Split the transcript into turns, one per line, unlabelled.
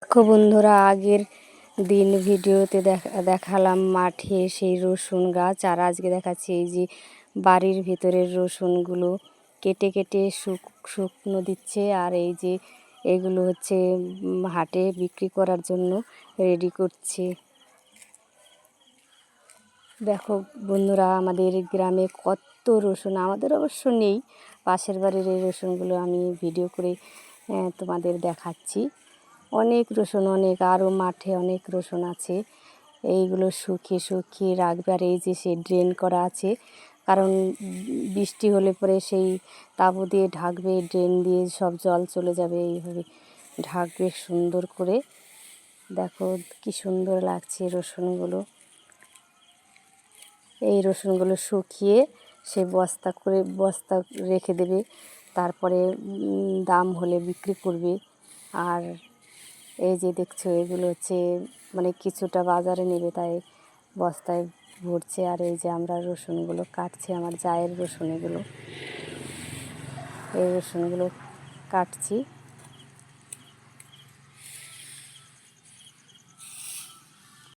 দেখো বন্ধুরা, আগের দিন ভিডিওতে দেখালাম মাঠে সেই রসুন গাছ, আর আজকে দেখাচ্ছি এই যে বাড়ির ভিতরের রসুনগুলো কেটে কেটে শুকনো দিচ্ছে। আর এই যে এগুলো হচ্ছে হাটে বিক্রি করার জন্য রেডি করছে। দেখো বন্ধুরা, আমাদের গ্রামে কত রসুন, আমাদের অবশ্য নেই, পাশের বাড়ির এই রসুনগুলো আমি ভিডিও করে তোমাদের দেখাচ্ছি। অনেক রসুন, অনেক, আরও মাঠে অনেক রসুন আছে। এইগুলো শুকিয়ে শুকিয়ে রাখবে। আর এই যে সে ড্রেন করা আছে, কারণ বৃষ্টি হলে পরে সেই তাঁবু দিয়ে ঢাকবে, ড্রেন দিয়ে সব জল চলে যাবে, এইভাবে ঢাকবে সুন্দর করে। দেখো কি সুন্দর লাগছে রসুনগুলো। এই রসুনগুলো শুকিয়ে সে বস্তা রেখে দেবে, তারপরে দাম হলে বিক্রি করবে। আর এই যে দেখছো, এগুলো হচ্ছে মানে কিছুটা বাজারে নেবে, তাই বস্তায় ভরছে। আর এই যে আমরা রসুনগুলো কাটছি, আমার জায়ের রসুন, এগুলো এই রসুনগুলো কাটছি।